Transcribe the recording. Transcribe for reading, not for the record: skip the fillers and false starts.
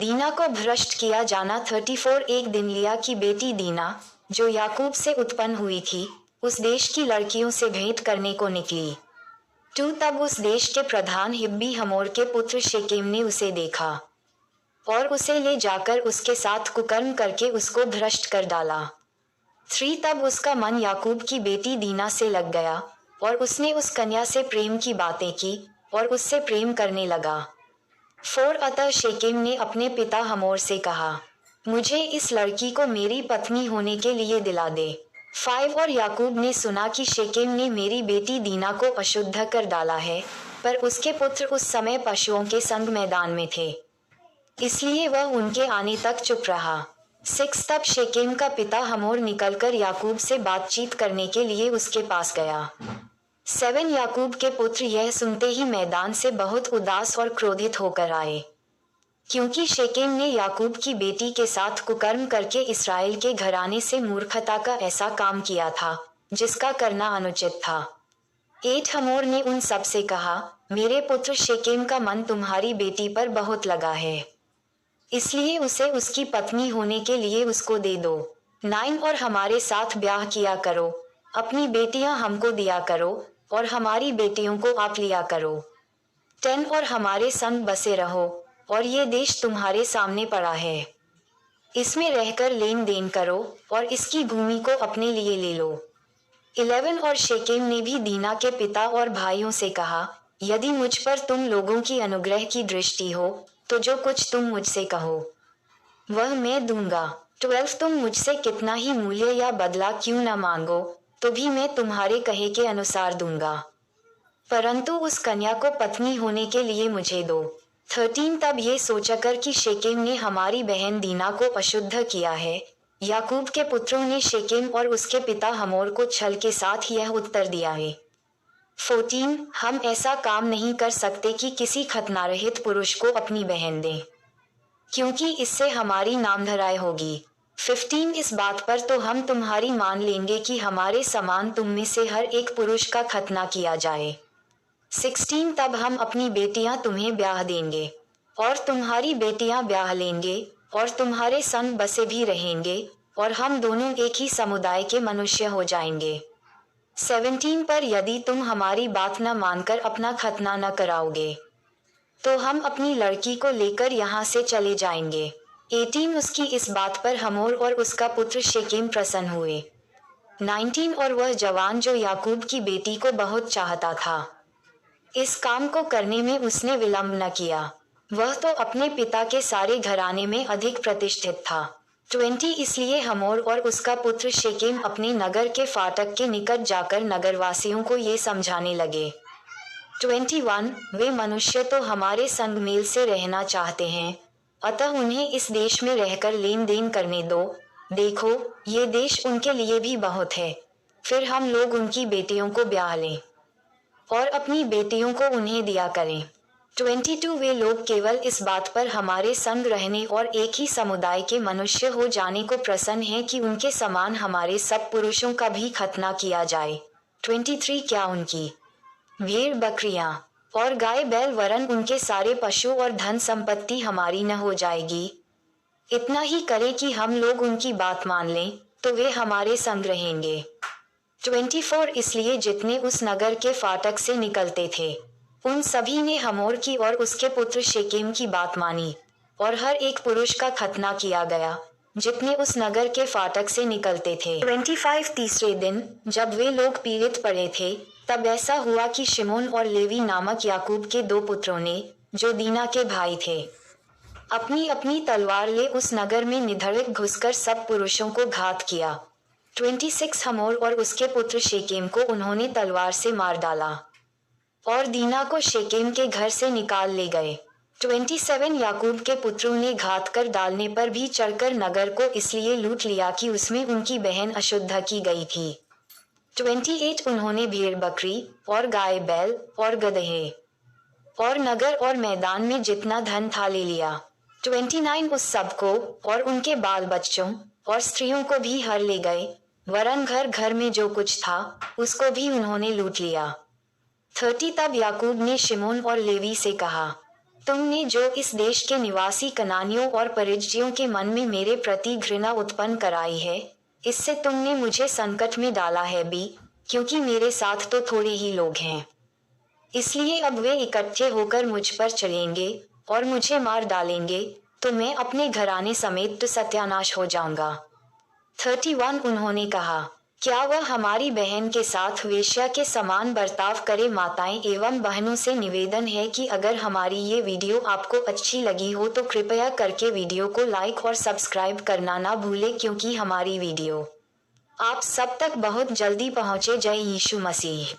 दीना को भ्रष्ट किया जाना। 34 एक दिन लिया की बेटी दीना, जो याकूब से उत्पन्न हुई थी, उस देश की लड़कियों से भेंट करने को निकली। 2 तब उस देश के प्रधान हिब्बी हमोर के पुत्र शेकेम ने उसे देखा और उसे ले जाकर उसके साथ कुकर्म करके उसको भ्रष्ट कर डाला। 3 तब उसका मन याकूब की बेटी दीना से लग गया और उसने उस कन्या से प्रेम की बातें की और उससे प्रेम करने लगा। 4 अतः शेकेम ने अपने पिता हमोर से कहा, मुझे इस लड़की को मेरी पत्नी होने के लिए दिला दे। 5 और याकूब ने सुना कि शेकेम ने मेरी बेटी दीना को अशुद्ध कर डाला है, पर उसके पुत्र उस समय पशुओं के संग मैदान में थे, इसलिए वह उनके आने तक चुप रहा। 6 तब शेकेम का पिता हमोर निकलकर याकूब से बातचीत करने के लिए उसके पास गया। 7 याकूब के पुत्र यह सुनते ही मैदान से बहुत उदास और क्रोधित होकर आए, क्योंकि शेकेम ने याकूब की बेटी के साथ कुकर्म करके इसराइल के घराने से मूर्खता का ऐसा काम किया था, जिसका करना अनुचित था। 8 हमोर ने उन सब से कहा, मेरे पुत्र शेकेम का मन तुम्हारी बेटी पर बहुत लगा है, इसलिए उसे उसकी पत्नी होने के लिए उसको दे दो। 9 और हमारे साथ ब्याह किया करो, अपनी बेटियां हमको दिया करो और हमारी बेटियों को आप लिया करो। 10 और हमारे संग बसे रहो, और ये देश तुम्हारे सामने पड़ा है, इसमें रहकर लेन देन करो और इसकी भूमि को अपने लिए ले लो। 11 और शेकेम ने भी दीना के पिता और भाइयों से कहा, यदि मुझ पर तुम लोगों की अनुग्रह की दृष्टि हो तो जो कुछ तुम मुझसे कहो वह मैं दूंगा। 12 तुम मुझसे कितना ही मूल्य या बदला क्यों न मांगो, तो भी मैं तुम्हारे कहे के अनुसार दूंगा, परंतु उस कन्या को पत्नी होने के लिए मुझे दो। 13 तब ये सोचकर कि शेकेम ने हमारी बहन दीना को अशुद्ध किया है, याकूब के पुत्रों ने शेकेम और उसके पिता हमोर को छल के साथ यह उत्तर दिया है। 14 हम ऐसा काम नहीं कर सकते कि किसी खतनारहित पुरुष को अपनी बहन दें, क्योंकि इससे हमारी नामधराई होगी। 15 इस बात पर तो हम तुम्हारी मान लेंगे कि हमारे समान तुम में से हर एक पुरुष का खतना किया जाए। 16 तब हम अपनी बेटियां तुम्हें ब्याह देंगे और तुम्हारी बेटियां ब्याह लेंगे और तुम्हारे संग बसे भी रहेंगे और हम दोनों एक ही समुदाय के मनुष्य हो जाएंगे। 17 पर यदि तुम हमारी बात न मानकर अपना खतना न कराओगे तो हम अपनी लड़की को लेकर यहाँ से चले जाएंगे। 18 उसकी इस बात पर हमोर और उसका पुत्र शेकेम प्रसन्न हुए। 19 और वह जवान जो याकूब की बेटी को बहुत चाहता था, इस काम को करने में उसने विलंब न किया, वह तो अपने पिता के सारे घराने में अधिक प्रतिष्ठित था। 20 इसलिए हमोर और उसका पुत्र शेकेम अपने नगर के फाटक के निकट जाकर नगरवासियों को ये समझाने लगे। 21 वे मनुष्य तो हमारे संग मेल से रहना चाहते हैं, अतः उन्हें इस देश में रहकर लेन देन करने दो। देखो ये देश उनके लिए भी बहुत है, फिर हम लोग उनकी बेटियों को ब्याह लें और अपनी बेटियों को उन्हें दिया करें। 22 वे लोग केवल इस बात पर हमारे संग रहने और एक ही समुदाय के मनुष्य हो जाने को प्रसन्न हैं कि उनके समान हमारे सब पुरुषों का भी खतना किया जाए। 23 क्या उनकी भेड़ बकरियां और गाय बैल वरन उनके सारे पशु और धन संपत्ति हमारी न हो जाएगी? इतना ही करे कि हम लोग उनकी बात मान लें तो वे हमारे संग रहेंगे। 24 इसलिए जितने उस नगर के फाटक से निकलते थे उन सभी ने हमोर की और उसके पुत्र शेकेम की बात मानी और हर एक पुरुष का खतना किया गया जितने उस नगर के फाटक से निकलते थे। 25 तीसरे दिन जब वे लोग पीड़ित पड़े थे, तब ऐसा हुआ कि शिमोन और लेवी नामक याकूब के 2 पुत्रों ने, जो दीना के भाई थे, अपनी अपनी तलवार ले उस नगर में निधड़क घुसकर सब पुरुषों को घात किया। 26 हमोर और उसके पुत्र शेकेम को उन्होंने तलवार से मार डाला और दीना को शेकेम के घर से निकाल ले गए। 27 याकूब के पुत्रों ने घात कर डालने पर भी चढ़कर नगर को इसलिए लूट लिया कि उसमें उनकी बहन अशुद्ध की गई थी। 28 उन्होंने भेड़ बकरी और गाय बैल और गदहे और नगर और मैदान में जितना धन था ले लिया। 29 उस सब को और उनके बाल बच्चों और स्त्रियों को भी हर ले गए, वरन घर घर में जो कुछ था उसको भी उन्होंने लूट लिया। 30 तब याकूब ने शिमोन और लेवी से कहा, तुमने जो इस देश के निवासी कनानियों और परिज्जियों के मन में मेरे प्रति घृणा उत्पन्न कराई है, इससे तुमने मुझे संकट में डाला है भी, क्योंकि मेरे साथ तो थोड़े ही लोग हैं। इसलिए अब वे इकट्ठे होकर मुझ पर चढ़ेंगे और मुझे मार डालेंगे, तो मैं अपने घराने समेत तो सत्यानाश हो जाऊंगा। 31 उन्होंने कहा, क्या वह हमारी बहन के साथ वेश्या के समान बर्ताव करे। माताएं एवं बहनों से निवेदन है कि अगर हमारी ये वीडियो आपको अच्छी लगी हो तो कृपया करके वीडियो को लाइक और सब्सक्राइब करना ना भूले, क्योंकि हमारी वीडियो आप सब तक बहुत जल्दी पहुंचे। जय यीशु मसीह।